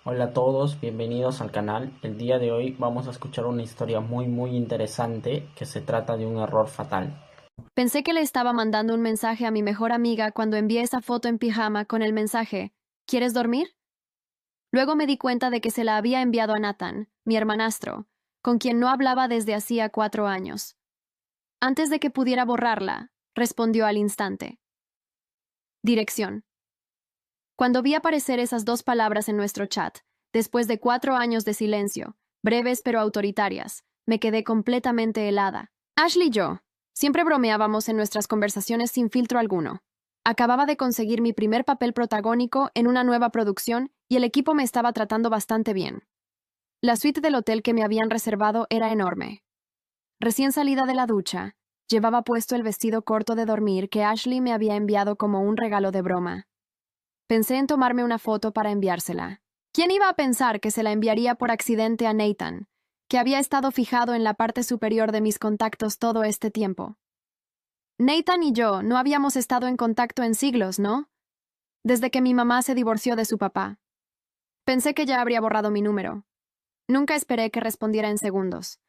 Hola a todos, bienvenidos al canal. El día de hoy vamos a escuchar una historia muy interesante que se trata de un error fatal. Pensé que le estaba mandando un mensaje a mi mejor amiga cuando envié esa foto en pijama con el mensaje, ¿quieres dormir? Luego me di cuenta de que se la había enviado a Nathan, mi hermanastro, con quien no hablaba desde hacía 4 años. Antes de que pudiera borrarla, respondió al instante. Dirección. Cuando vi aparecer esas dos palabras en nuestro chat, después de 4 años de silencio, breves pero autoritarias, me quedé completamente helada. Ashley y yo siempre bromeábamos en nuestras conversaciones sin filtro alguno. Acababa de conseguir mi primer papel protagónico en una nueva producción y el equipo me estaba tratando bastante bien. La suite del hotel que me habían reservado era enorme. Recién salida de la ducha, llevaba puesto el vestido corto de dormir que Ashley me había enviado como un regalo de broma. Pensé en tomarme una foto para enviársela. ¿Quién iba a pensar que se la enviaría por accidente a Nathan, que había estado fijado en la parte superior de mis contactos todo este tiempo? Nathan y yo no habíamos estado en contacto en siglos, ¿no? Desde que mi mamá se divorció de su papá. Pensé que ya habría borrado mi número. Nunca esperé que respondiera en segundos.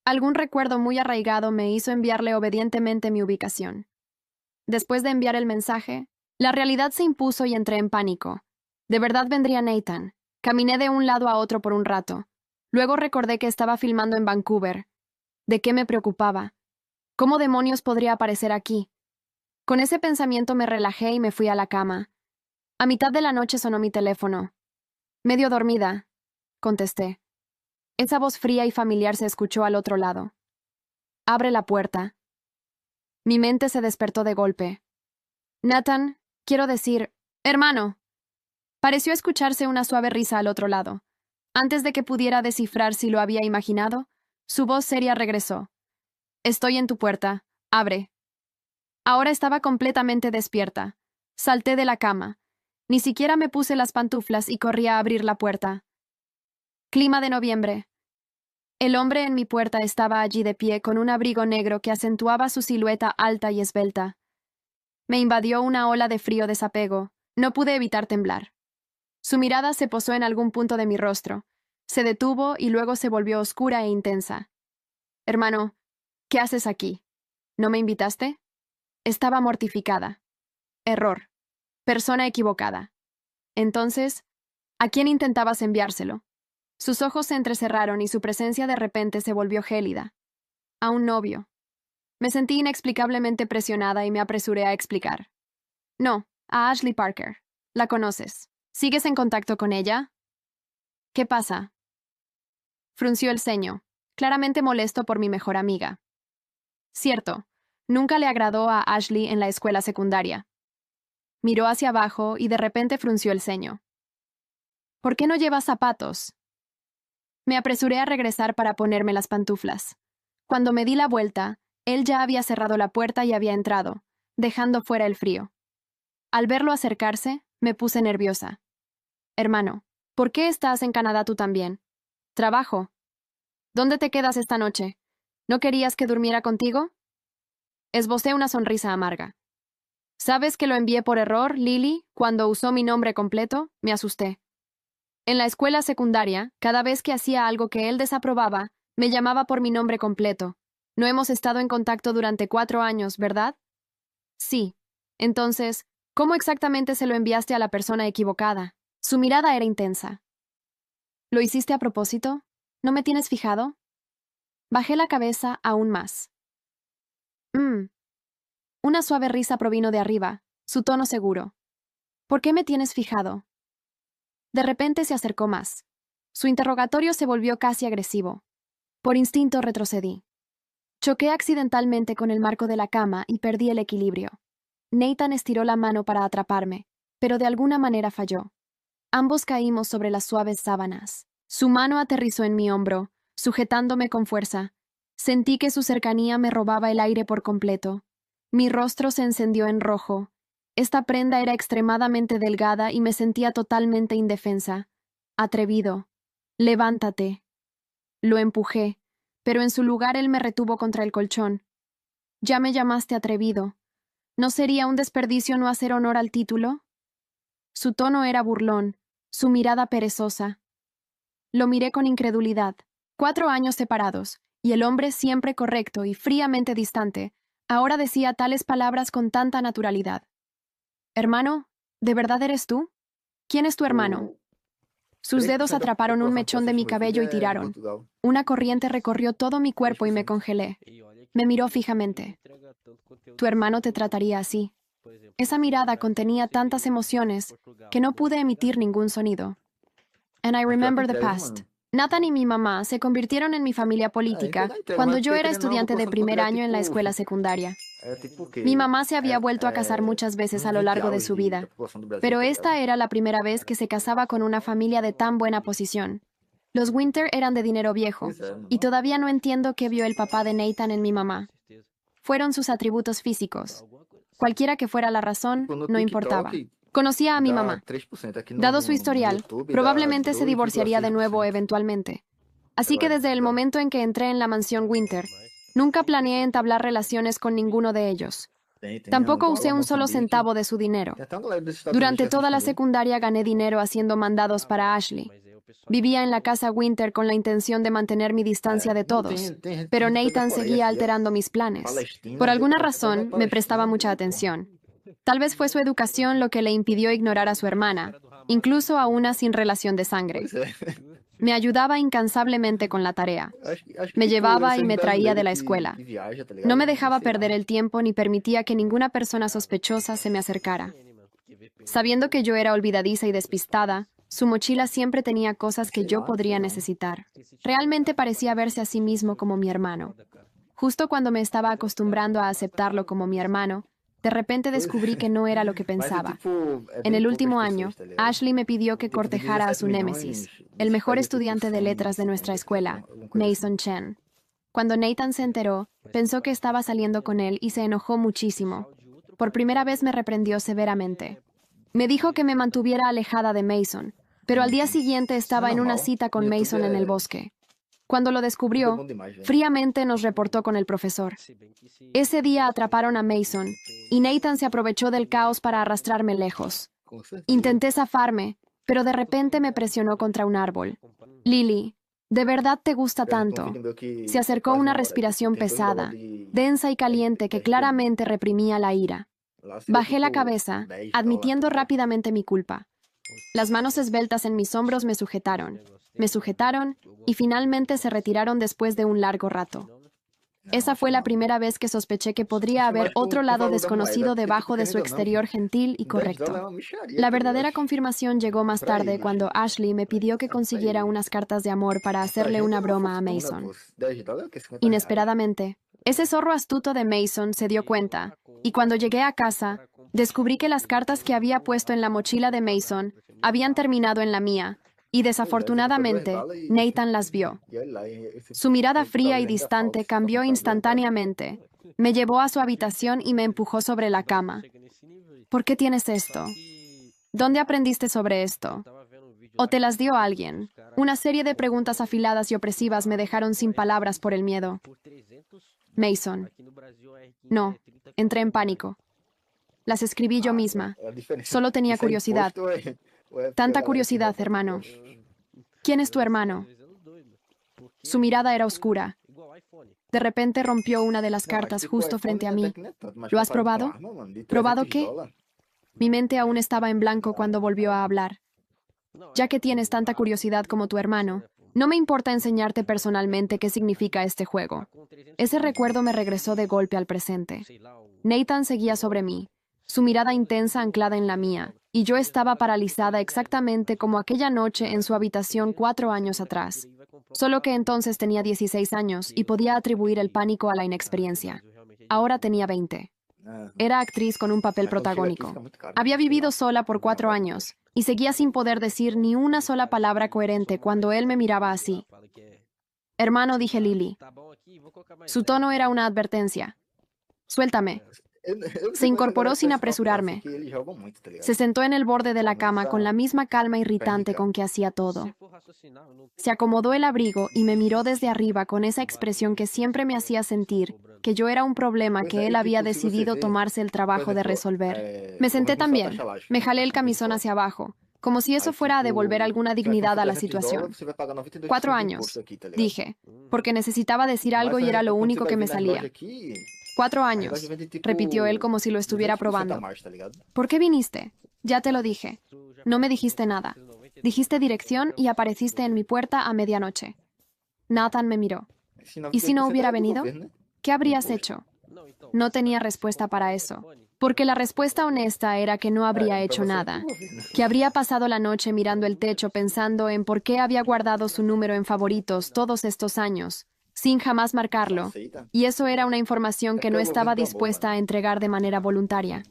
Algún recuerdo muy arraigado me hizo enviarle obedientemente mi ubicación. Después de enviar el mensaje, la realidad se impuso y entré en pánico. De verdad vendría Nathan. Caminé de un lado a otro por un rato. Luego recordé que estaba filmando en Vancouver. ¿De qué me preocupaba? ¿Cómo demonios podría aparecer aquí? Con ese pensamiento me relajé y me fui a la cama. A mitad de la noche sonó mi teléfono. Medio dormida, contesté. Esa voz fría y familiar se escuchó al otro lado. Abre la puerta. Mi mente se despertó de golpe. Nathan, quiero decir, hermano. Pareció escucharse una suave risa al otro lado. Antes de que pudiera descifrar si lo había imaginado, su voz seria regresó. Estoy en tu puerta. Abre. Ahora estaba completamente despierta. Salté de la cama. Ni siquiera me puse las pantuflas y corrí a abrir la puerta. Clima de noviembre. El hombre en mi puerta estaba allí de pie con un abrigo negro que acentuaba su silueta alta y esbelta. Me invadió una ola de frío desapego. No pude evitar temblar. Su mirada se posó en algún punto de mi rostro. Se detuvo y luego se volvió oscura e intensa. Hermano, ¿qué haces aquí? ¿No me invitaste? Estaba mortificada. Error. Persona equivocada. Entonces, ¿a quién intentabas enviárselo? Sus ojos se entrecerraron y su presencia de repente se volvió gélida. A un novio. Me sentí inexplicablemente presionada y me apresuré a explicar. No, a Ashley Parker. La conoces. ¿Sigues en contacto con ella? ¿Qué pasa? Frunció el ceño, claramente molesto por mi mejor amiga. Cierto, nunca le agradó a Ashley en la escuela secundaria. Miró hacia abajo y de repente frunció el ceño. ¿Por qué no llevas zapatos? Me apresuré a regresar para ponerme las pantuflas. Cuando me di la vuelta, él ya había cerrado la puerta y había entrado, dejando fuera el frío. Al verlo acercarse, me puse nerviosa. Hermano, ¿por qué estás en Canadá tú también? Trabajo. ¿Dónde te quedas esta noche? ¿No querías que durmiera contigo? Esbocé una sonrisa amarga. ¿Sabes que lo envié por error, Lily? Cuando usó mi nombre completo, me asusté. En la escuela secundaria, cada vez que hacía algo que él desaprobaba, me llamaba por mi nombre completo. No hemos estado en contacto durante 4 años, ¿verdad? Sí. Entonces, ¿cómo exactamente se lo enviaste a la persona equivocada? Su mirada era intensa. ¿Lo hiciste a propósito? ¿No me tienes fijado? Bajé la cabeza aún más. Mmm. Una suave risa provino de arriba, su tono seguro. ¿Por qué me tienes fijado? De repente se acercó más. Su interrogatorio se volvió casi agresivo. Por instinto retrocedí. Choqué accidentalmente con el marco de la cama y perdí el equilibrio. Nathan estiró la mano para atraparme, pero de alguna manera falló. Ambos caímos sobre las suaves sábanas. Su mano aterrizó en mi hombro, sujetándome con fuerza. Sentí que su cercanía me robaba el aire por completo. Mi rostro se encendió en rojo. Esta prenda era extremadamente delgada y me sentía totalmente indefensa. Atrevido. Levántate. Lo empujé, pero en su lugar él me retuvo contra el colchón. Ya me llamaste atrevido. ¿No sería un desperdicio no hacer honor al título? Su tono era burlón, su mirada perezosa. Lo miré con incredulidad. 4 años separados, y el hombre siempre correcto y fríamente distante, ahora decía tales palabras con tanta naturalidad. «Hermano, ¿de verdad eres tú? ¿Quién es tu hermano?» Sus dedos atraparon un mechón de mi cabello y tiraron. Una corriente recorrió todo mi cuerpo y me congelé. Me miró fijamente. «Tu hermano te trataría así». Esa mirada contenía tantas emociones que no pude emitir ningún sonido. And I remember the past. Nathan y mi mamá se convirtieron en mi familia política cuando yo era estudiante de primer año en la escuela secundaria. Mi mamá se había vuelto a casar muchas veces a lo largo de su vida, pero esta era la primera vez que se casaba con una familia de tan buena posición. Los Winter eran de dinero viejo, y todavía no entiendo qué vio el papá de Nathan en mi mamá. Fueron sus atributos físicos. Cualquiera que fuera la razón, no importaba. Conocía a mi mamá. Dado su historial, probablemente se divorciaría de nuevo eventualmente. Así que desde el momento en que entré en la mansión Winter, nunca planeé entablar relaciones con ninguno de ellos. Tampoco usé un solo centavo de su dinero. Durante toda la secundaria gané dinero haciendo mandados para Ashley. Vivía en la casa Winter con la intención de mantener mi distancia de todos, pero Nathan seguía alterando mis planes. Por alguna razón, me prestaba mucha atención. Tal vez fue su educación lo que le impidió ignorar a su hermana, incluso a una sin relación de sangre. Me ayudaba incansablemente con la tarea. Me llevaba y me traía de la escuela. No me dejaba perder el tiempo ni permitía que ninguna persona sospechosa se me acercara. Sabiendo que yo era olvidadiza y despistada, su mochila siempre tenía cosas que yo podría necesitar. Realmente parecía verse a sí mismo como mi hermano. Justo cuando me estaba acostumbrando a aceptarlo como mi hermano, de repente descubrí que no era lo que pensaba. En el último año, Ashley me pidió que cortejara a su némesis, el mejor estudiante de letras de nuestra escuela, Mason Chen. Cuando Nathan se enteró, pensó que estaba saliendo con él y se enojó muchísimo. Por primera vez me reprendió severamente. Me dijo que me mantuviera alejada de Mason, pero al día siguiente estaba en una cita con Mason en el bosque. Cuando lo descubrió, fríamente nos reportó con el profesor. Ese día atraparon a Mason, y Nathan se aprovechó del caos para arrastrarme lejos. Intenté zafarme, pero de repente me presionó contra un árbol. «Lily, ¿de verdad te gusta tanto?» Se acercó una respiración pesada, densa y caliente que claramente reprimía la ira. Bajé la cabeza, admitiendo rápidamente mi culpa. Las manos esbeltas en mis hombros me sujetaron y finalmente se retiraron después de un largo rato. Esa fue la primera vez que sospeché que podría haber otro lado desconocido debajo de su exterior gentil y correcto. La verdadera confirmación llegó más tarde cuando Ashley me pidió que consiguiera unas cartas de amor para hacerle una broma a Mason. Inesperadamente, ese zorro astuto de Mason se dio cuenta, y cuando llegué a casa, descubrí que las cartas que había puesto en la mochila de Mason habían terminado en la mía, y desafortunadamente, Nathan las vio. Su mirada fría y distante cambió instantáneamente. Me llevó a su habitación y me empujó sobre la cama. «¿Por qué tienes esto? ¿Dónde aprendiste sobre esto? ¿O te las dio alguien?» Una serie de preguntas afiladas y opresivas me dejaron sin palabras por el miedo. Mason. No, entré en pánico. Las escribí yo misma. Solo tenía curiosidad. Tanta curiosidad, hermano. ¿Quién es tu hermano? Su mirada era oscura. De repente rompió una de las cartas justo frente a mí. ¿Lo has probado? ¿Probado qué? Mi mente aún estaba en blanco cuando volvió a hablar. Ya que tienes tanta curiosidad como tu hermano, no me importa enseñarte personalmente qué significa este juego. Ese recuerdo me regresó de golpe al presente. Nathan seguía sobre mí, su mirada intensa anclada en la mía, y yo estaba paralizada exactamente como aquella noche en su habitación 4 años atrás. Solo que entonces tenía 16 años y podía atribuir el pánico a la inexperiencia. Ahora tenía 20. Era actriz con un papel protagónico. Había vivido sola por 4 años y seguía sin poder decir ni una sola palabra coherente cuando él me miraba así. «Hermano», dije Lily. Su tono era una advertencia. «Suéltame». Se incorporó sin apresurarme. Se sentó en el borde de la cama con la misma calma irritante con que hacía todo. Se acomodó el abrigo y me miró desde arriba con esa expresión que siempre me hacía sentir que yo era un problema que él había decidido tomarse el trabajo de resolver. Me senté también. Me jalé el camisón hacia abajo, como si eso Aí, fuera a devolver tipo, alguna se vai dignidad a la $300, situación. você vai pagar 4 92% de años, imposto aqui, tá ligado? dije, porque necesitaba decir algo Mas y era lo quando você único vai que ver me nas lojas salía. aqui, 4 as lojas años, vendem repitió él tipo como si lo estuviera 200% a probando. mais, tá ligado? ¿Por qué viniste? Ya te lo dije. No me dijiste nada. Dijiste dirección y apareciste en mi puerta a medianoche. Nathan me miró. Esse ¿Y si no 92% hubiera é do venido? governo, né? ¿Qué habrías Imposto. hecho? No tenía respuesta para eso, porque la respuesta honesta era que no habría Pra hecho você é do nada, governo. que habría pasado la noche mirando el techo pensando en por qué había guardado su número en favoritos todos estos años, sin jamás marcarlo, Aceita. y eso era una información É que porque no é o estaba governo do amor, dispuesta a mano. entregar de manera voluntaria.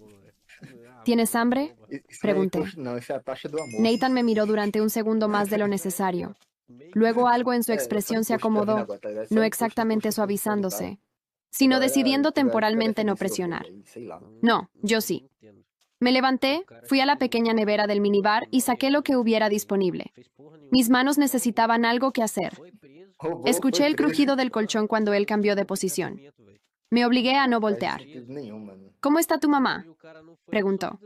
¿Tienes hambre? Isso não é Pregunté. imposto, não. Isso é a taxa do amor. Nathan me miró durante un segundo más de lo necesario. Luego algo en su É só expresión se imposto que tá vindo acomodó, agora, tá ligado? Só no imposto, exactamente imposto, imposto por causa. suavizándose, sino decidiendo Toda hora fica temporalmente no defendendo esse governo presionar. aí, sei lá. No, yo sí. Me levanté, fui a la pequeña nevera del minibar y saqué lo que hubiera disponible. Mis manos necesitaban algo que hacer. Roubou, Escuché foi el preso. crujido del colchón cuando él cambió de posición. Me obligué a no Faz voltear. sentido nenhum, mano. ¿Cómo está tu mamá? Preguntó.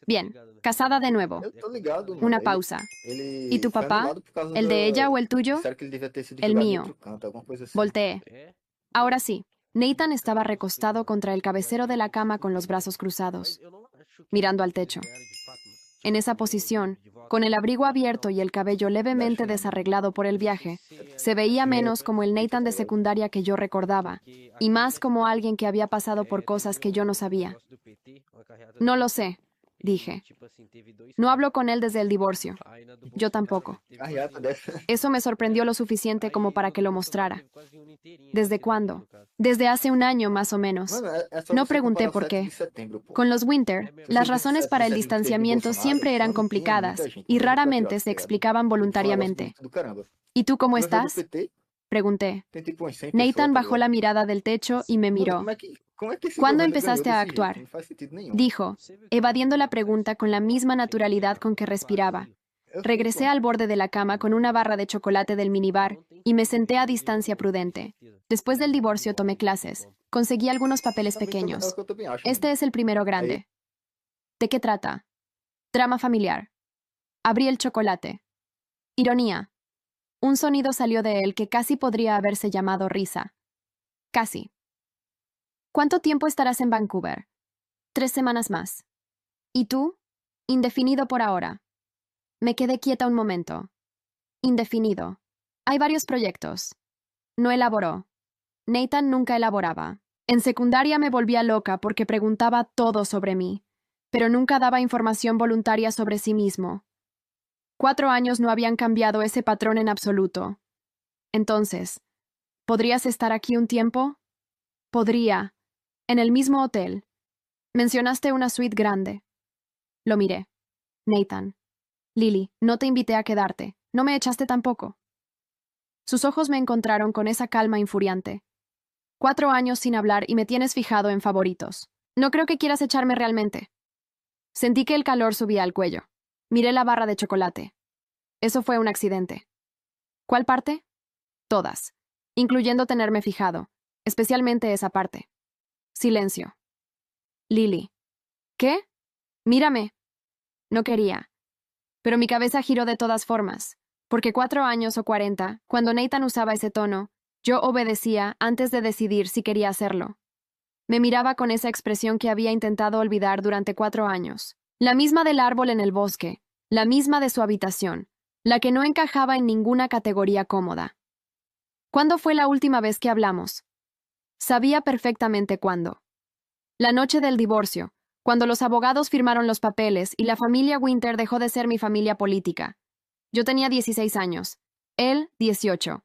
Bien, casada de nuevo. Eu tô ligado, mano. Una pausa. ¿Y tu Foi papá? anulado por causa ¿El de ella o el tuyo? Disseram que ele devia ter sido El julgado em mío. outro canto, alguma coisa assim. Volteé. Ahora sí. Nathan estaba recostado contra el cabecero de la cama con los brazos cruzados, mirando al techo. En esa posición, con el abrigo abierto y el cabello levemente desarreglado por el viaje, se veía menos como el Nathan de secundaria que yo recordaba, y más como alguien que había pasado por cosas que yo no sabía. No lo sé, dije. No hablo con él desde el divorcio. Yo tampoco. Carreata dessa. Eso me sorprendió lo suficiente como para que lo mostrara. ¿Desde cuándo? Desde hace un año más o menos. Mano, é só No você pregunté comparar o por 7 qué. de setembro, pô. Con los Winter, las razones para el Bolsonaro, distanciamiento siempre eran mano, tinha complicadas muita gente, y muita raramente patriota, se tá ligado? explicaban Foi um negócio voluntariamente. bonito do caramba. ¿Y tú cómo Quando eu fui do estás? PT, Pregunté. tem tipo umas 100 Nathan pessoas, tá bajó la ligado? mirada del techo y me Mano, miró. como é que esse ¿Cuándo governo ganhou empezaste a desse actuar? jeito? Não faz sentido nenhum. Dijo, evadiendo la pregunta con la misma naturalidad con que respiraba. Eu sei, Regresé pô. al borde de la cama con una barra de chocolate del minibar y me senté a distancia prudente. Después del divorcio tomé clases. Conseguí algunos papeles Também é o pequeños. que eu também acho, Este mano. es el primero grande. ¿De qué trata? Drama familiar. Abrí el chocolate. Ironía. Un sonido salió de él que casi podría haberse llamado risa. Casi. ¿Cuánto tiempo estarás en Vancouver? 3 semanas más. ¿Y tú? Indefinido por ahora. Me quedé quieta un momento. Indefinido. Hay varios proyectos. No elaboró. Nathan nunca elaboraba. En secundaria me volvía loca porque preguntaba todo sobre mí, pero nunca daba información voluntaria sobre sí mismo. 4 años no habían cambiado ese patrón en absoluto. Entonces, ¿podrías estar aquí un tiempo? Podría. En el mismo hotel. Mencionaste una suite grande. Lo miré. Nathan. Lily, no te invité a quedarte. No me echaste tampoco. Sus ojos me encontraron con esa calma infuriante. 4 años sin hablar y me tienes fijado en favoritos. No creo que quieras echarme realmente. Sentí que el calor subía al cuello. Miré la barra de chocolate. Eso fue un accidente. ¿Cuál parte? Todas, incluyendo tenerme fijado, especialmente esa parte. Silencio. Lily. ¿Qué? Mírame. No quería. Pero mi cabeza giró de todas formas, porque 4 años o 40, cuando Nathan usaba ese tono, yo obedecía antes de decidir si quería hacerlo. Me miraba con esa expresión que había intentado olvidar durante 4 años. La misma del árbol en el bosque, la misma de su habitación, la que no encajaba en ninguna categoría cómoda. ¿Cuándo fue la última vez que hablamos? Sabía perfectamente cuándo. La noche del divorcio, cuando los abogados firmaron los papeles y la familia Winter dejó de ser mi familia política. Yo tenía 16 años, él 18.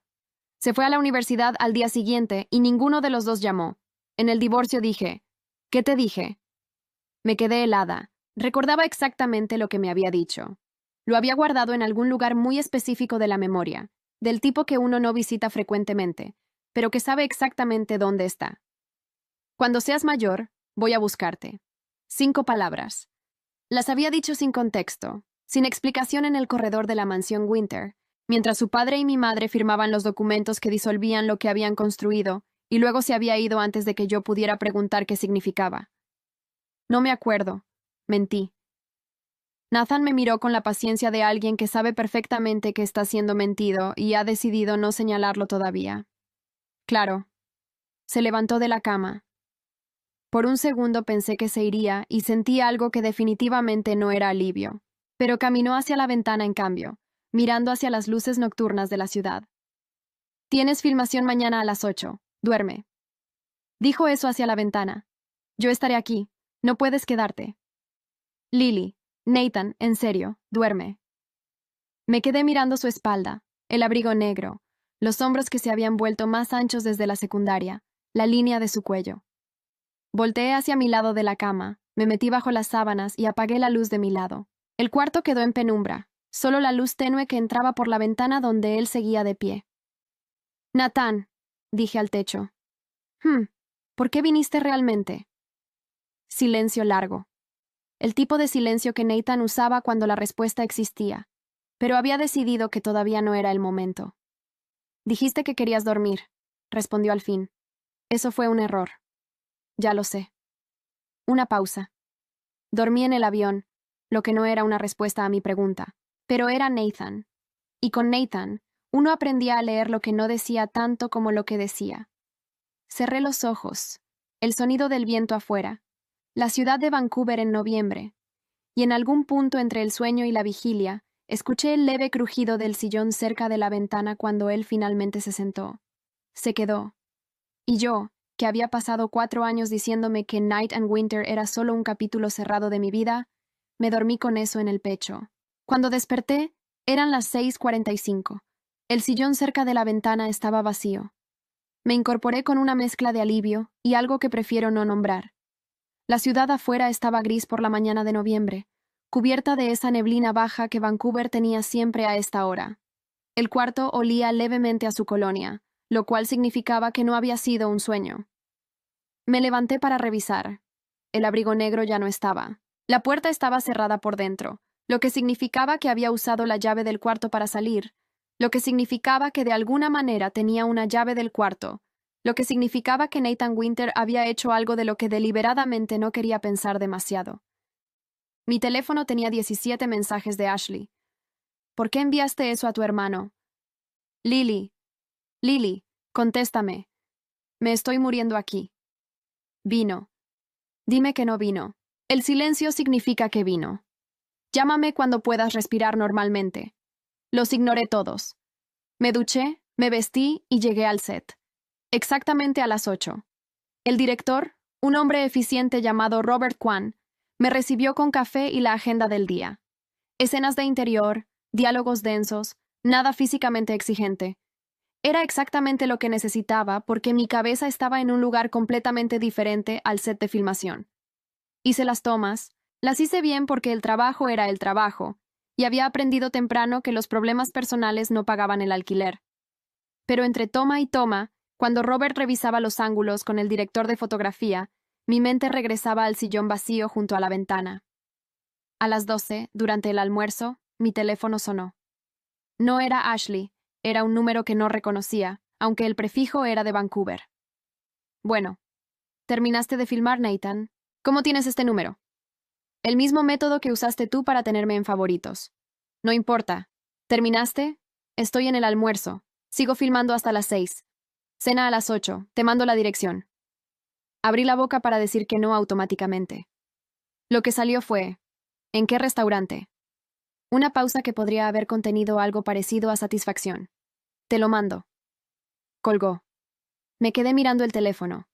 Se fue a la universidad al día siguiente y ninguno de los dos llamó. En el divorcio dije, ¿qué te dije? Me quedé helada. Recordaba exactamente lo que me había dicho. Lo había guardado en algún lugar muy específico de la memoria, del tipo que uno no visita frecuentemente, pero que sabe exactamente dónde está. Cuando seas mayor, voy a buscarte. 5 palabras. Las había dicho sin contexto, sin explicación en el corredor de la mansión Winter, mientras su padre y mi madre firmaban los documentos que disolvían lo que habían construido, y luego se había ido antes de que yo pudiera preguntar qué significaba. No me acuerdo. Mentí. Nathan me miró con la paciencia de alguien que sabe perfectamente que está siendo mentido y ha decidido no señalarlo todavía. Claro. Se levantó de la cama. Por un segundo pensé que se iría y sentí algo que definitivamente no era alivio. Pero caminó hacia la ventana en cambio, mirando hacia las luces nocturnas de la ciudad. Tienes filmación mañana a las 8. Duerme. Dijo eso hacia la ventana. Yo estaré aquí. No puedes quedarte. Lily, Nathan, en serio, duerme. Me quedé mirando su espalda, el abrigo negro, los hombros que se habían vuelto más anchos desde la secundaria, la línea de su cuello. Volteé hacia mi lado de la cama, me metí bajo las sábanas y apagué la luz de mi lado. El cuarto quedó en penumbra, solo la luz tenue que entraba por la ventana donde él seguía de pie. Nathan, dije al techo. ¿Por qué viniste realmente? Silencio largo. El tipo de silencio que Nathan usaba cuando la respuesta existía, pero había decidido que todavía no era el momento. Dijiste que querías dormir, respondió al fin. Eso fue un error. Ya lo sé. Una pausa. Dormí en el avión, lo que no era una respuesta a mi pregunta, pero era Nathan. Y con Nathan, uno aprendía a leer lo que no decía tanto como lo que decía. Cerré los ojos, el sonido del viento afuera, la ciudad de Vancouver en noviembre, y en algún punto entre el sueño y la vigilia, escuché el leve crujido del sillón cerca de la ventana cuando él finalmente se sentó. Se quedó. Y yo, que había pasado 4 años diciéndome que Night and Winter era solo un capítulo cerrado de mi vida, me dormí con eso en el pecho. Cuando desperté, eran las 6:45. El sillón cerca de la ventana estaba vacío. Me incorporé con una mezcla de alivio y algo que prefiero no nombrar. La ciudad afuera estaba gris por la mañana de noviembre, cubierta de esa neblina baja que Vancouver tenía siempre a esta hora. El cuarto olía levemente a su colonia, lo cual significaba que no había sido un sueño. Me levanté para revisar. El abrigo negro ya no estaba. La puerta estaba cerrada por dentro, lo que significaba que había usado la llave del cuarto para salir, lo que significaba que de alguna manera tenía una llave del cuarto, lo que significaba que Nathan Winter había hecho algo de lo que deliberadamente no quería pensar demasiado. Mi teléfono tenía 17 mensajes de Ashley. ¿Por qué enviaste eso a tu hermano? Lily, contéstame. Me estoy muriendo aquí. Vino. Dime que no vino. El silencio significa que vino. Llámame cuando puedas respirar normalmente. Los ignoré todos. Me duché, me vestí y llegué al set. Exactamente a las 8. El director, un hombre eficiente llamado Robert Kwan, me recibió con café y la agenda del día. Escenas de interior, diálogos densos, nada físicamente exigente. Era exactamente lo que necesitaba porque mi cabeza estaba en un lugar completamente diferente al set de filmación. Hice las tomas, las hice bien porque el trabajo era el trabajo, y había aprendido temprano que los problemas personales no pagaban el alquiler. Pero entre toma y toma, cuando Robert revisaba los ángulos con el director de fotografía, mi mente regresaba al sillón vacío junto a la ventana. A las 12, durante el almuerzo, mi teléfono sonó. No era Ashley, era un número que no reconocía, aunque el prefijo era de Vancouver. Bueno, ¿terminaste de filmar, Nathan? ¿Cómo tienes este número? El mismo método que usaste tú para tenerme en favoritos. No importa. ¿Terminaste? Estoy en el almuerzo. Sigo filmando hasta las 6. Cena a las 8. Te mando la dirección. Abrí la boca para decir que no automáticamente. Lo que salió fue: ¿en qué restaurante? Una pausa que podría haber contenido algo parecido a satisfacción. Te lo mando. Colgó. Me quedé mirando el teléfono.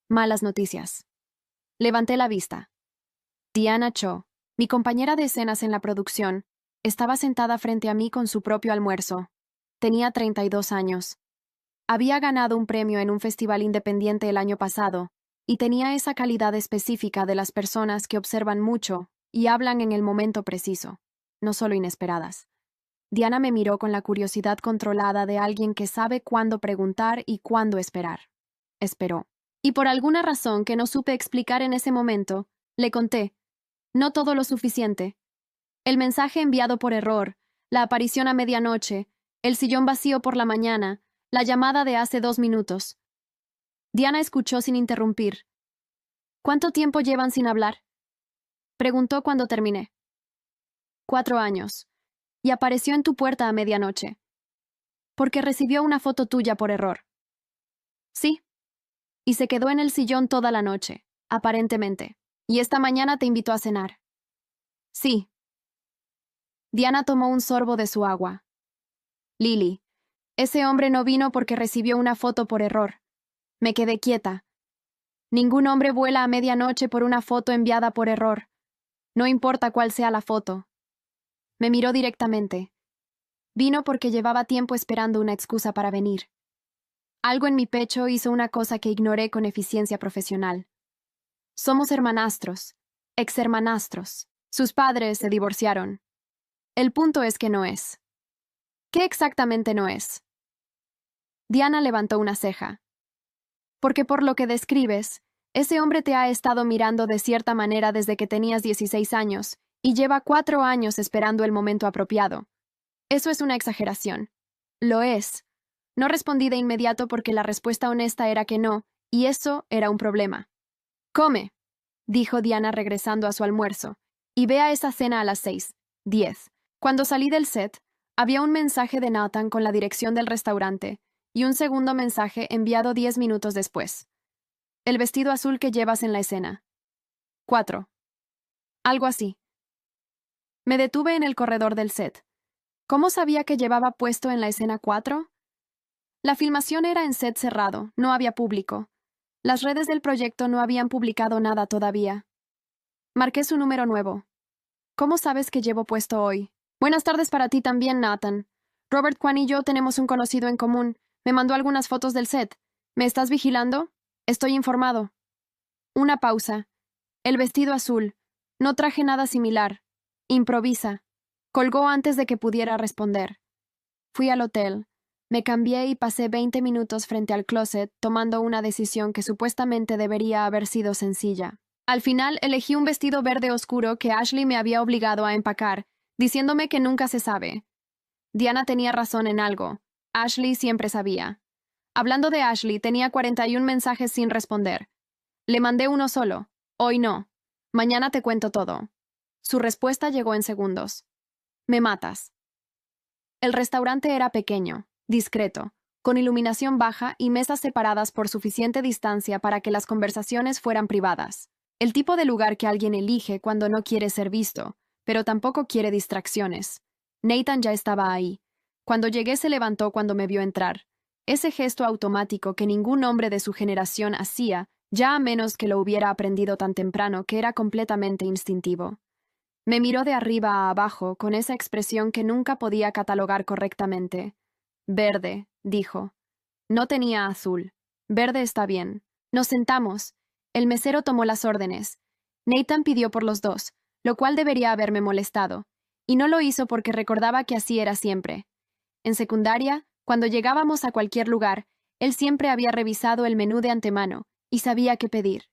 Malas noticias. Levanté la vista. Diana Cho, mi compañera de escenas en la producción, estaba sentada frente a mí con su propio almuerzo. Tenía 32 años. Había ganado un premio en un festival independiente el año pasado, y tenía esa calidad específica de las personas que observan mucho y hablan en el momento preciso, no solo inesperadas. Diana me miró con la curiosidad controlada de alguien que sabe cuándo preguntar y cuándo esperar. Esperó. Y por alguna razón que no supe explicar en ese momento, le conté. No todo lo suficiente. El mensaje enviado por error, la aparición a medianoche, el sillón vacío por la mañana, la llamada de hace 2 minutos. Diana escuchó sin interrumpir. ¿Cuánto tiempo llevan sin hablar? Preguntó cuando terminé. 4 años, y apareció en tu puerta a medianoche. Porque recibió una foto tuya por error. Sí. Y se quedó en el sillón toda la noche, aparentemente. Y esta mañana te invitó a cenar. Sí. Diana tomó un sorbo de su agua. Lily, ese hombre no vino porque recibió una foto por error. Me quedé quieta. Ningún hombre vuela a medianoche por una foto enviada por error. No importa cuál sea la foto. Me miró directamente. Vino porque llevaba tiempo esperando una excusa para venir. Algo en mi pecho hizo una cosa que ignoré con eficiencia profesional. Somos hermanastros, exhermanastros. Sus padres se divorciaron. El punto es que no es. ¿Qué exactamente no es? Diana levantó una ceja. Porque por lo que describes, ese hombre te ha estado mirando de cierta manera desde que tenías 16 años y lleva 4 años esperando el momento apropiado. Eso es una exageración. Lo es. No respondí de inmediato porque la respuesta honesta era que no, y eso era un problema. Come, dijo Diana regresando a su almuerzo, y ve a esa cena a las 6:10. Cuando salí del set, había un mensaje de Nathan con la dirección del restaurante y un segundo mensaje enviado 10 minutos después. El vestido azul que llevas en la escena. 4. Algo así. Me detuve en el corredor del set. ¿Cómo sabía que llevaba puesto en la escena 4? La filmación era en set cerrado, no había público. Las redes del proyecto no habían publicado nada todavía. Marqué su número nuevo. ¿Cómo sabes que llevo puesto hoy? Buenas tardes para ti también, Nathan. Robert Kwan y yo tenemos un conocido en común. Me mandó algunas fotos del set. ¿Me estás vigilando? Estoy informado. Una pausa. El vestido azul. No traje nada similar. Improvisa. Colgó antes de que pudiera responder. Fui al hotel. Me cambié y pasé 20 minutos frente al closet tomando una decisión que supuestamente debería haber sido sencilla. Al final elegí un vestido verde oscuro que Ashley me había obligado a empacar, diciéndome que nunca se sabe. Diana tenía razón en algo. Ashley siempre sabía. Hablando de Ashley, tenía 41 mensajes sin responder. Le mandé uno solo. Hoy no. Mañana te cuento todo. Su respuesta llegó en segundos. Me matas. El restaurante era pequeño, discreto, con iluminación baja y mesas separadas por suficiente distancia para que las conversaciones fueran privadas. El tipo de lugar que alguien elige cuando no quiere ser visto, pero tampoco quiere distracciones. Nathan ya estaba ahí. Cuando llegué se levantó cuando me vio entrar. Ese gesto automático que ningún hombre de su generación hacía, ya a menos que lo hubiera aprendido tan temprano que era completamente instintivo. Me miró de arriba a abajo con esa expresión que nunca podía catalogar correctamente. Verde, dijo. No tenía azul. Verde está bien. Nos sentamos. El mesero tomó las órdenes. Nathan pidió por los dos, lo cual debería haberme molestado, y no lo hizo porque recordaba que así era siempre. En secundaria, cuando llegábamos a cualquier lugar, él siempre había revisado el menú de antemano y sabía qué pedir.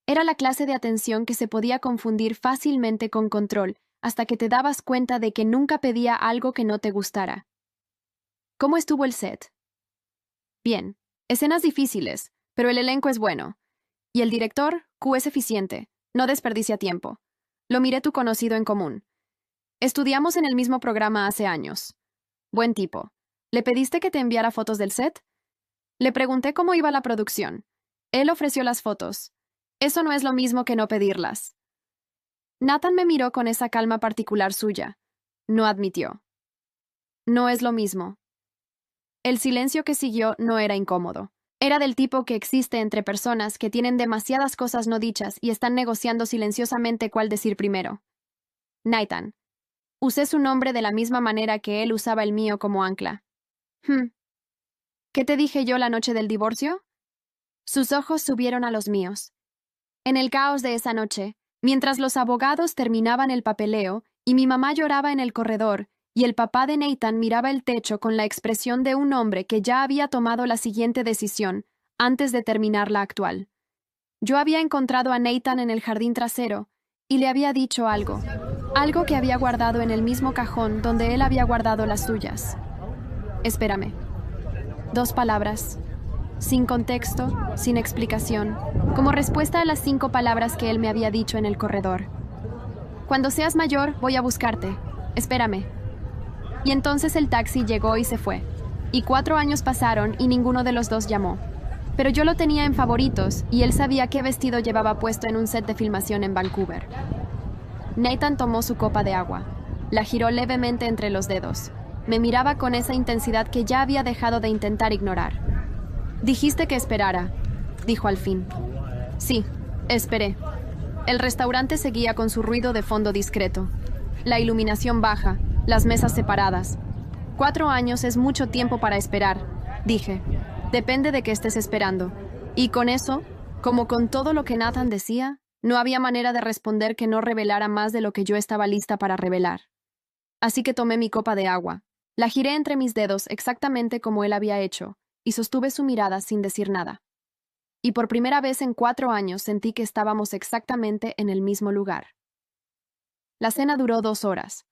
Era la clase de atención que se podía confundir fácilmente con control hasta que te dabas cuenta de que nunca pedía algo que no te gustara. ¿Cómo estuvo el set? Bien. Escenas difíciles, pero el elenco es bueno. Y el director, Q, es eficiente. No desperdicia tiempo. Lo miré tu conocido en común. Estudiamos en el mismo programa hace años. Buen tipo. ¿Le pediste que te enviara fotos del set? Le pregunté cómo iba la producción. Él ofreció las fotos. Eso no es lo mismo que no pedirlas. Nathan me miró con esa calma particular suya. No admitió. No es lo mismo. El silencio que siguió no era incómodo. Era del tipo que existe entre personas que tienen demasiadas cosas no dichas y están negociando silenciosamente cuál decir primero. Nathan. Usé su nombre de la misma manera que él usaba el mío como ancla. ¿Qué te dije yo la noche del divorcio? Sus ojos subieron a los míos. En el caos de esa noche, mientras los abogados terminaban el papeleo y mi mamá lloraba en el corredor, y el papá de Nathan miraba el techo con la expresión de un hombre que ya había tomado la siguiente decisión antes de terminar la actual. Yo había encontrado a Nathan en el jardín trasero y le había dicho algo que había guardado en el mismo cajón donde él había guardado las suyas. Espérame. 2 palabras. Sin contexto, sin explicación, como respuesta a las 5 palabras que él me había dicho en el corredor. Cuando seas mayor, voy a buscarte. Espérame. Y entonces el taxi llegó y se fue. Y 4 años pasaron y ninguno de los dos llamó. Pero yo lo tenía en favoritos y él sabía qué vestido llevaba puesto en un set de filmación en Vancouver. Nathan tomó su copa de agua. La giró levemente entre los dedos. Me miraba con esa intensidad que ya había dejado de intentar ignorar. Dijiste que esperara, dijo al fin. Sí, esperé. El restaurante seguía con su ruido de fondo discreto. La iluminación baja, las mesas separadas. 4 años es mucho tiempo para esperar, dije. Depende de qué estés esperando. Y con eso, como con todo lo que Nathan decía, no había manera de responder que no revelara más de lo que yo estaba lista para revelar. Así que tomé mi copa de agua. La giré entre mis dedos exactamente como él había hecho, y sostuve su mirada sin decir nada. Y por primera vez en 4 años sentí que estábamos exactamente en el mismo lugar. La cena duró 2 horas.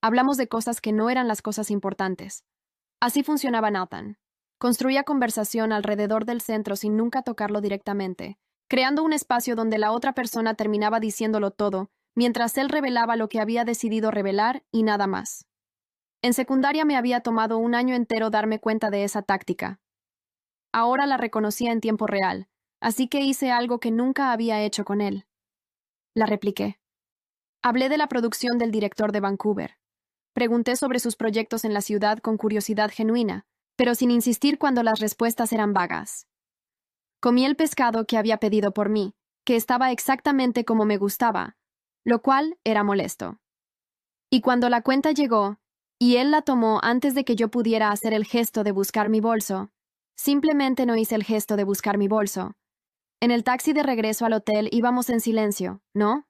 Hablamos de cosas que no eran las cosas importantes. Así funcionaba Nathan. Construía conversación alrededor del centro sin nunca tocarlo directamente, creando un espacio donde la otra persona terminaba diciéndolo todo, mientras él revelaba lo que había decidido revelar y nada más. En secundaria me había tomado 1 año entero darme cuenta de esa táctica. Ahora la reconocía en tiempo real, así que hice algo que nunca había hecho con él. La repliqué. Hablé de la producción del director de Vancouver. Pregunté sobre sus proyectos en la ciudad con curiosidad genuina, pero sin insistir cuando las respuestas eran vagas. Comí el pescado que había pedido por mí, que estaba exactamente como me gustaba, lo cual era molesto. Y cuando la cuenta llegó, y él la tomó antes de que yo pudiera hacer el gesto de buscar mi bolso, simplemente no hice el gesto de buscar mi bolso. En el taxi de regreso al hotel íbamos en silencio, ¿no?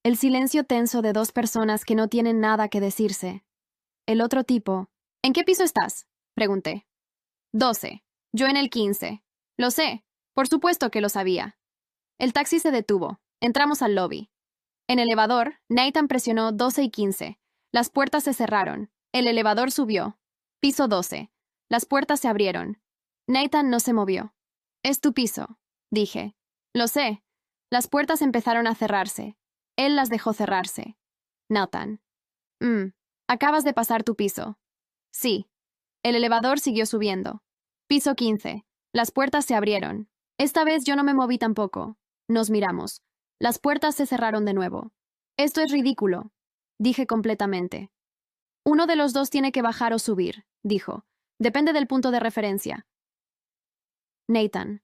El silencio tenso de 2 personas que no tienen nada que decirse. El otro tipo, ¿en qué piso estás?, pregunté. 12. Yo en el 15. Lo sé. Por supuesto que lo sabía. El taxi se detuvo. Entramos al lobby. En el elevador, Nathan presionó 12 y 15. Las puertas se cerraron. El elevador subió. Piso 12. Las puertas se abrieron. Nathan no se movió. Es tu piso, dije. Lo sé. Las puertas empezaron a cerrarse. Él las dejó cerrarse. Nathan. Acabas de pasar tu piso. Sí. El elevador siguió subiendo. Piso 15. Las puertas se abrieron. Esta vez yo no me moví tampoco. Nos miramos. Las puertas se cerraron de nuevo. Esto es ridículo, dije completamente. Uno de los dos tiene que bajar o subir, dijo. Depende del punto de referencia. Nathan.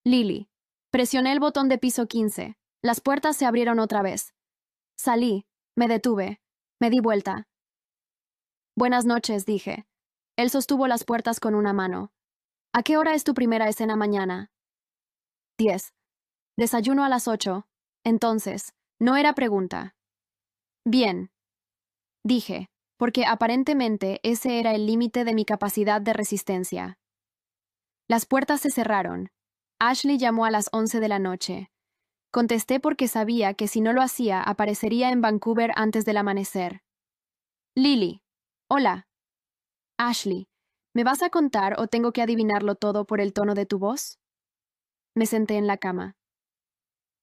Lily. Presioné el botón de piso 15. Las puertas se abrieron otra vez. Salí. Me detuve. Me di vuelta. Buenas noches, dije. Él sostuvo las puertas con una mano. ¿A qué hora es tu primera escena mañana? 10. Desayuno a las 8. Entonces, no era pregunta. Bien. Dije, porque aparentemente ese era el límite de mi capacidad de resistencia. Las puertas se cerraron. Ashley llamó a las 11 de la noche. Contesté porque sabía que si no lo hacía aparecería en Vancouver antes del amanecer. Lily. Hola. Ashley. ¿Me vas a contar o tengo que adivinarlo todo por el tono de tu voz? Me senté en la cama.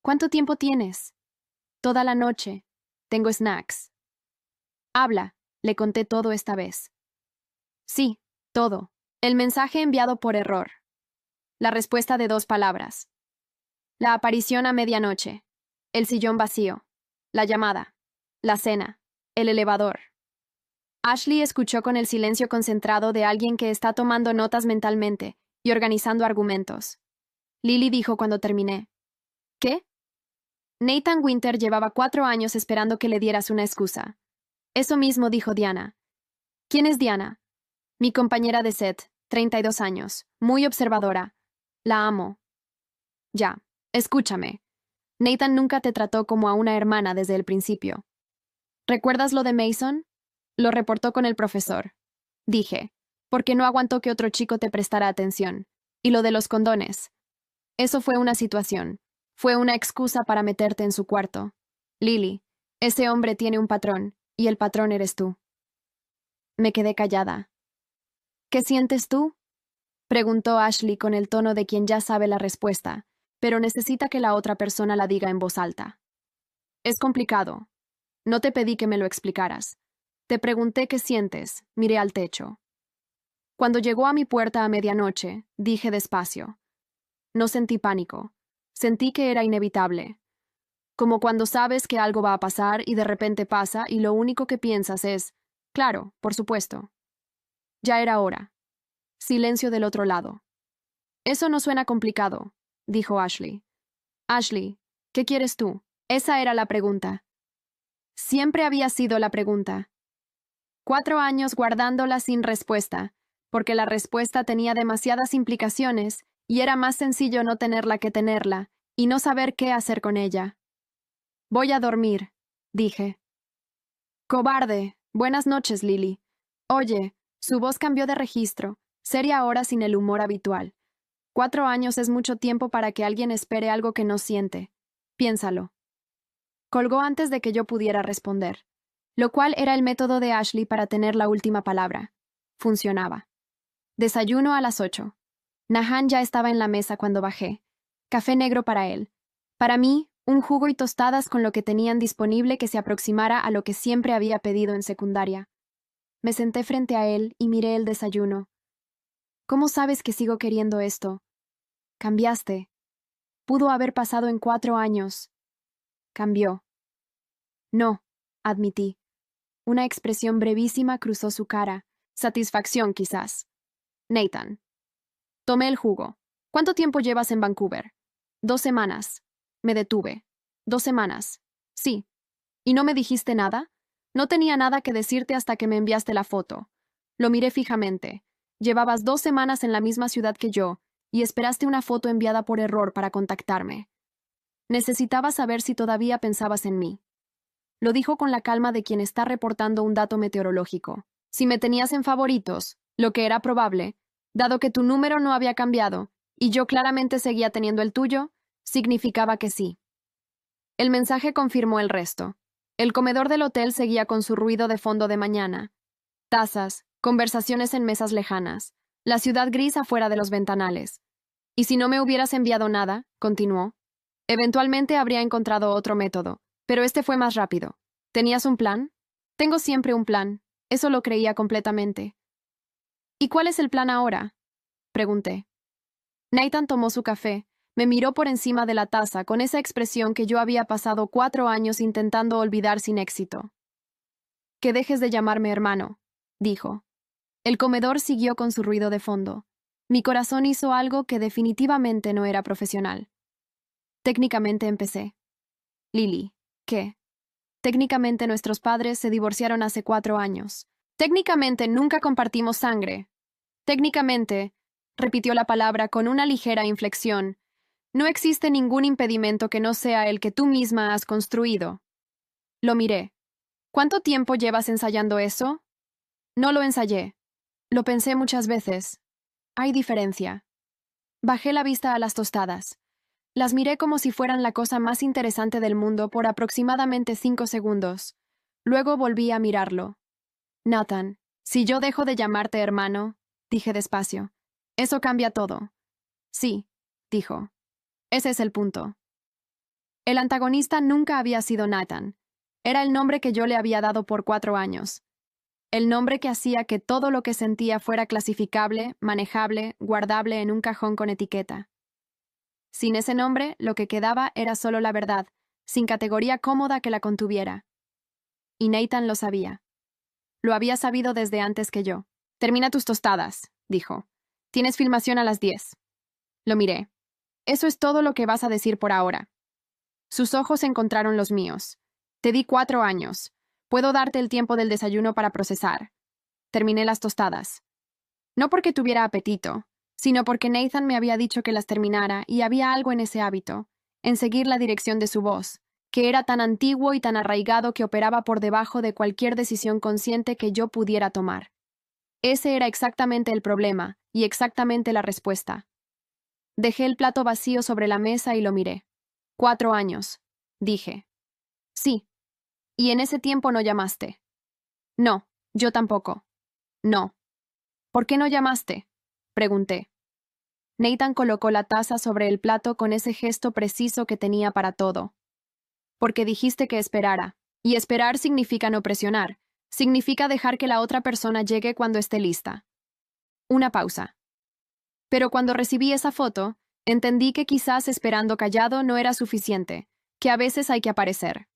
¿Cuánto tiempo tienes? Toda la noche. Tengo snacks. Habla, le conté todo esta vez. Sí, todo. El mensaje enviado por error. La respuesta de 2 palabras. La aparición a medianoche. El sillón vacío. La llamada. La cena. El elevador. Ashley escuchó con el silencio concentrado de alguien que está tomando notas mentalmente y organizando argumentos. Lily dijo cuando terminé. ¿Qué? Nathan Winter llevaba 4 años esperando que le dieras una excusa. Eso mismo dijo Diana. ¿Quién es Diana? Mi compañera de set, 32 años, muy observadora. La amo. Ya, escúchame. Nathan nunca te trató como a una hermana desde el principio. ¿Recuerdas lo de Mason? Lo reportó con el profesor. Dije, porque no aguantó que otro chico te prestara atención. Y lo de los condones. Eso fue una situación. Fue una excusa para meterte en su cuarto. Lily, ese hombre tiene un patrón, y el patrón eres tú. Me quedé callada. ¿Qué sientes tú? Preguntó Ashley con el tono de quien ya sabe la respuesta, pero necesita que la otra persona la diga en voz alta. Es complicado. No te pedí que me lo explicaras. Te pregunté qué sientes, miré al techo. Cuando llegó a mi puerta a medianoche, dije despacio. No sentí pánico. Sentí que era inevitable. Como cuando sabes que algo va a pasar y de repente pasa y lo único que piensas es, claro, por supuesto. Ya era hora. Silencio del otro lado. Eso no suena complicado, dijo Ashley. Ashley, ¿qué quieres tú? Esa era la pregunta. Siempre había sido la pregunta. 4 años guardándola sin respuesta, porque la respuesta tenía demasiadas implicaciones y era más sencillo no tenerla que tenerla y no saber qué hacer con ella. Voy a dormir, dije. Cobarde. Buenas noches, Lily. Oye, su voz cambió de registro, seria ahora sin el humor habitual. 4 años es mucho tiempo para que alguien espere algo que no siente. Piénsalo. Colgó antes de que yo pudiera responder, lo cual era el método de Ashley para tener la última palabra. Funcionaba. Desayuno a las 8. Nahan ya estaba en la mesa cuando bajé. Café negro para él. Para mí, un jugo y tostadas con lo que tenían disponible que se aproximara a lo que siempre había pedido en secundaria. Me senté frente a él y miré el desayuno. ¿Cómo sabes que sigo queriendo esto? Cambiaste. Pudo haber pasado en 4 años. Cambió. No, admití. Una expresión brevísima cruzó su cara. Satisfacción, quizás. Nathan. Tomé el jugo. ¿Cuánto tiempo llevas en Vancouver? 2 semanas. Me detuve. 2 semanas. Sí. ¿Y no me dijiste nada? No tenía nada que decirte hasta que me enviaste la foto. Lo miré fijamente. Llevabas 2 semanas en la misma ciudad que yo, y esperaste una foto enviada por error para contactarme. Necesitaba saber si todavía pensabas en mí. Lo dijo con la calma de quien está reportando un dato meteorológico. Si me tenías en favoritos, lo que era probable, dado que tu número no había cambiado, y yo claramente seguía teniendo el tuyo, significaba que sí. El mensaje confirmó el resto. El comedor del hotel seguía con su ruido de fondo de mañana. Tazas, conversaciones en mesas lejanas, la ciudad gris afuera de los ventanales. Y si no me hubieras enviado nada, continuó, eventualmente habría encontrado otro método, pero este fue más rápido. ¿Tenías un plan? Tengo siempre un plan. Eso lo creía completamente. ¿Y cuál es el plan ahora? Pregunté. Nathan tomó su café, me miró por encima de la taza con esa expresión que yo había pasado 4 años intentando olvidar sin éxito. Que dejes de llamarme hermano, dijo. El comedor siguió con su ruido de fondo. Mi corazón hizo algo que definitivamente no era profesional. Técnicamente empecé. Lily, ¿qué? Técnicamente nuestros padres se divorciaron hace 4 años. Técnicamente nunca compartimos sangre. Técnicamente, repitió la palabra con una ligera inflexión, no existe ningún impedimento que no sea el que tú misma has construido. Lo miré. ¿Cuánto tiempo llevas ensayando eso? No lo ensayé. Lo pensé muchas veces. Hay diferencia. Bajé la vista a las tostadas. Las miré como si fueran la cosa más interesante del mundo por aproximadamente 5 segundos. Luego volví a mirarlo. Nathan, si yo dejo de llamarte hermano, dije despacio, eso cambia todo. Sí, dijo. Ese es el punto. El antagonista nunca había sido Nathan. Era el nombre que yo le había dado por 4 años. El nombre que hacía que todo lo que sentía fuera clasificable, manejable, guardable en un cajón con etiqueta. Sin ese nombre, lo que quedaba era solo la verdad, sin categoría cómoda que la contuviera. Y Nathan lo sabía. Lo había sabido desde antes que yo. Termina tus tostadas, dijo. Tienes filmación a las 10. Lo miré. Eso es todo lo que vas a decir por ahora. Sus ojos encontraron los míos. Te di 4 años. Puedo darte el tiempo del desayuno para procesar. Terminé las tostadas. No porque tuviera apetito, sino porque Nathan me había dicho que las terminara y había algo en ese hábito, en seguir la dirección de su voz, que era tan antiguo y tan arraigado que operaba por debajo de cualquier decisión consciente que yo pudiera tomar. Ese era exactamente el problema, y exactamente la respuesta. Dejé el plato vacío sobre la mesa y lo miré. 4 años, dije. Sí. ¿Y en ese tiempo no llamaste? No, yo tampoco. No. ¿Por qué no llamaste? Pregunté. Nathan colocó la taza sobre el plato con ese gesto preciso que tenía para todo. Porque dijiste que esperara, Y esperar significa no presionar. Significa dejar que la otra persona llegue cuando esté lista. Una pausa. Pero cuando recibí esa foto, entendí que quizás esperando callado no era suficiente, que a veces hay que aparecer.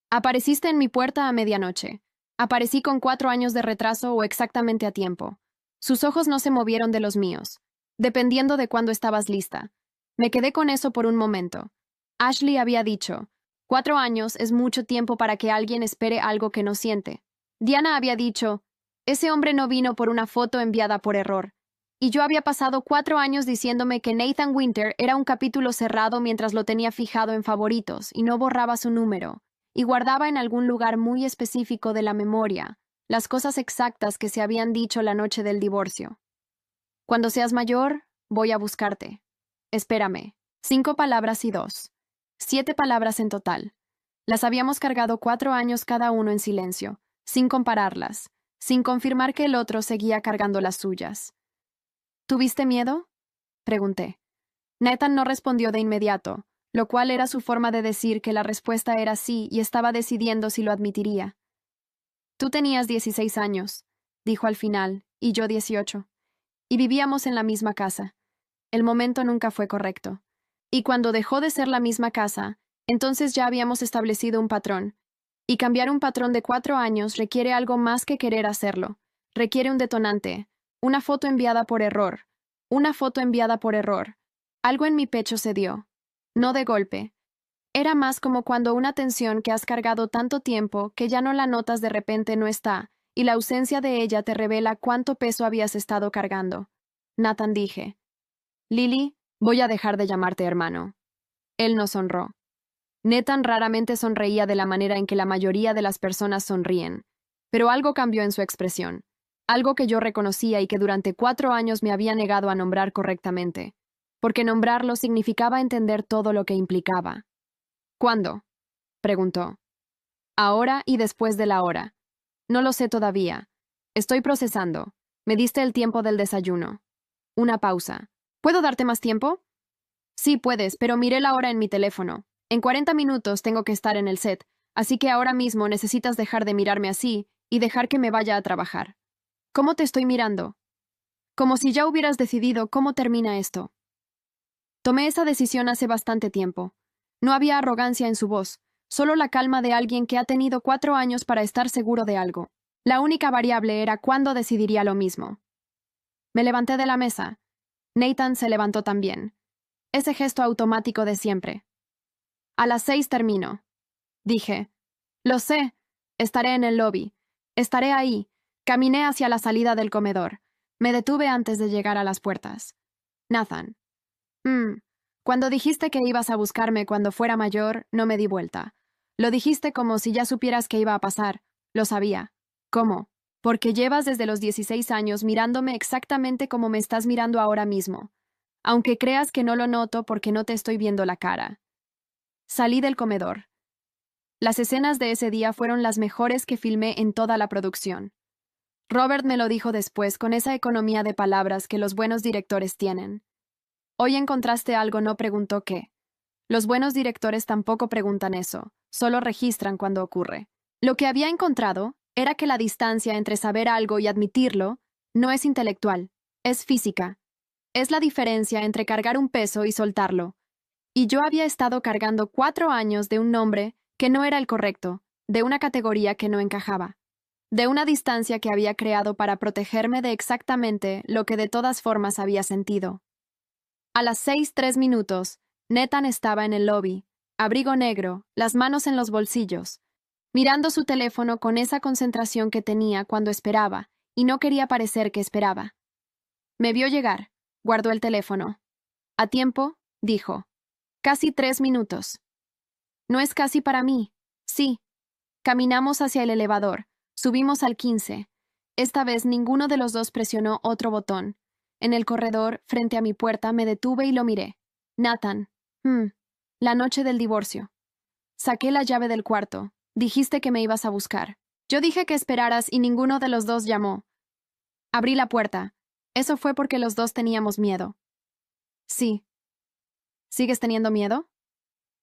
Apareciste en mi puerta a medianoche. Aparecí con 4 años de retraso o exactamente a tiempo. Sus ojos no se movieron de los míos, dependiendo de cuándo estabas lista. Me quedé con eso por un momento. Ashley había dicho, 4 años es mucho tiempo para que alguien espere algo que no siente. Diana había dicho, ese hombre no vino por una foto enviada por error. Y yo había pasado 4 años diciéndome que Nathan Winter era un capítulo cerrado mientras lo tenía fijado en favoritos y no borraba su número, y guardaba en algún lugar muy específico de la memoria las cosas exactas que se habían dicho la noche del divorcio. Cuando seas mayor, voy a buscarte. Espérame. 5 palabras y 2. 7 palabras en total. Las habíamos cargado 4 años cada uno en silencio, sin compararlas, sin confirmar que el otro seguía cargando las suyas. ¿Tuviste miedo? Pregunté. Nathan no respondió de inmediato, lo cual era su forma de decir que la respuesta era sí y estaba decidiendo si lo admitiría. Tú tenías 16 años, dijo al final, y yo 18. Y vivíamos en la misma casa. El momento nunca fue correcto. Y cuando dejó de ser la misma casa, entonces ya habíamos establecido un patrón. Y cambiar un patrón de 4 años requiere algo más que querer hacerlo. Requiere un detonante, una foto enviada por error. Una foto enviada por error. Algo en mi pecho se dio. No de golpe. Era más como cuando una tensión que has cargado tanto tiempo que ya no la notas de repente no está, y la ausencia de ella te revela cuánto peso habías estado cargando. Nathan dije. Lily, voy a dejar de llamarte hermano. Él no sonrió. Nathan raramente sonreía de la manera en que la mayoría de las personas sonríen, pero algo cambió en su expresión, algo que yo reconocía y que durante 4 años me había negado a nombrar correctamente, porque nombrarlo significaba entender todo lo que implicaba. ¿Cuándo? Preguntó. Ahora y después de la hora. No lo sé todavía. Estoy procesando. Me diste el tiempo del desayuno. Una pausa. ¿Puedo darte más tiempo? Sí, puedes, pero miré la hora en mi teléfono. En 40 minutos tengo que estar en el set, así que ahora mismo necesitas dejar de mirarme así y dejar que me vaya a trabajar. ¿Cómo te estoy mirando? Como si ya hubieras decidido cómo termina esto. Tomé esa decisión hace bastante tiempo. No había arrogancia en su voz, solo la calma de alguien que ha tenido 4 años para estar seguro de algo. La única variable era cuándo decidiría lo mismo. Me levanté de la mesa. Nathan se levantó también. Ese gesto automático de siempre. A las 6 termino. Dije. Lo sé. Estaré en el lobby. Estaré ahí. Caminé hacia la salida del comedor. Me detuve antes de llegar a las puertas. Nathan. Cuando dijiste que ibas a buscarme cuando fuera mayor, no me di vuelta. Lo dijiste como si ya supieras que iba a pasar. Lo sabía. ¿Cómo? Porque llevas desde los 16 años mirándome exactamente como me estás mirando ahora mismo. Aunque creas que no lo noto porque no te estoy viendo la cara. Salí del comedor. Las escenas de ese día fueron las mejores que filmé en toda la producción. Robert me lo dijo después con esa economía de palabras que los buenos directores tienen. ¿Hoy encontraste algo? No preguntó qué. Los buenos directores tampoco preguntan eso, solo registran cuando ocurre. Lo que había encontrado era que la distancia entre saber algo y admitirlo no es intelectual, es física. Es la diferencia entre cargar un peso y soltarlo. Y yo había estado cargando 4 años de un nombre que no era el correcto, de una categoría que no encajaba, de una distancia que había creado para protegerme de exactamente lo que de todas formas había sentido. A las 6:03, Nathan estaba en el lobby, abrigo negro, las manos en los bolsillos, mirando su teléfono con esa concentración que tenía cuando esperaba, y no quería parecer que esperaba. Me vio llegar, guardó el teléfono. A tiempo, dijo. Casi 3 minutos. No es casi para mí. Sí. Caminamos hacia el elevador, subimos al 15. Esta vez ninguno de los dos presionó otro botón. En el corredor, frente a mi puerta, me detuve y lo miré. Nathan. La noche del divorcio. Saqué la llave del cuarto. Dijiste que me ibas a buscar. Yo dije que esperaras y ninguno de los dos llamó. Abrí la puerta. Eso fue porque los dos teníamos miedo. Sí. ¿Sigues teniendo miedo?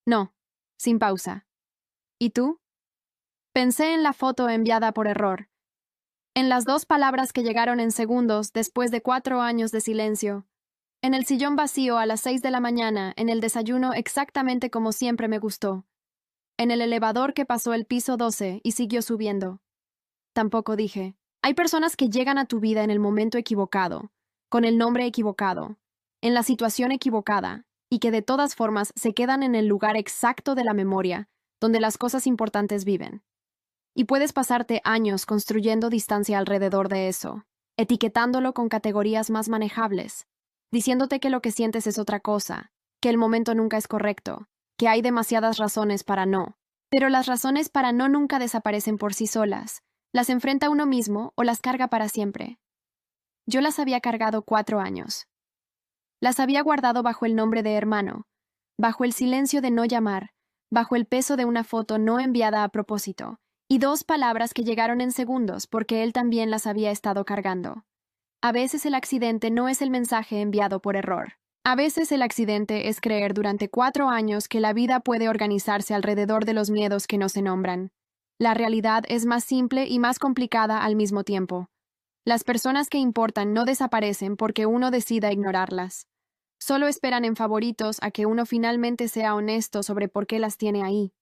No. Sin pausa. ¿Y tú? Pensé en la foto enviada por error, en las 2 palabras que llegaron en segundos después de 4 años de silencio, en el sillón vacío a las 6 de la mañana, en el desayuno exactamente como siempre me gustó, en el elevador que pasó el piso 12 y siguió subiendo. Tampoco dije, hay personas que llegan a tu vida en el momento equivocado, con el nombre equivocado, en la situación equivocada, y que de todas formas se quedan en el lugar exacto de la memoria, donde las cosas importantes viven. Y puedes pasarte años construyendo distancia alrededor de eso, etiquetándolo con categorías más manejables, diciéndote que lo que sientes es otra cosa, que el momento nunca es correcto, que hay demasiadas razones para no. Pero las razones para no nunca desaparecen por sí solas, las enfrenta uno mismo o las carga para siempre. Yo las había cargado 4 años. Las había guardado bajo el nombre de hermano, bajo el silencio de no llamar, bajo el peso de una foto no enviada a propósito, y 2 palabras que llegaron en segundos porque él también las había estado cargando. A veces el accidente no es el mensaje enviado por error. A veces el accidente es creer durante 4 años que la vida puede organizarse alrededor de los miedos que no se nombran. La realidad es más simple y más complicada al mismo tiempo. Las personas que importan no desaparecen porque uno decida ignorarlas. Solo esperan en favoritos a que uno finalmente sea honesto sobre por qué las tiene ahí.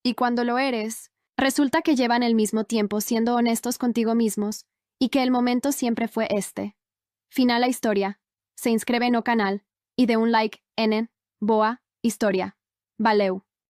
Y cuando lo eres, resulta que llevan el mismo tiempo siendo honestos contigo mismos y que el momento siempre fue este. Final la historia. Se inscribe no canal y de un like en Boa Historia. Valeu.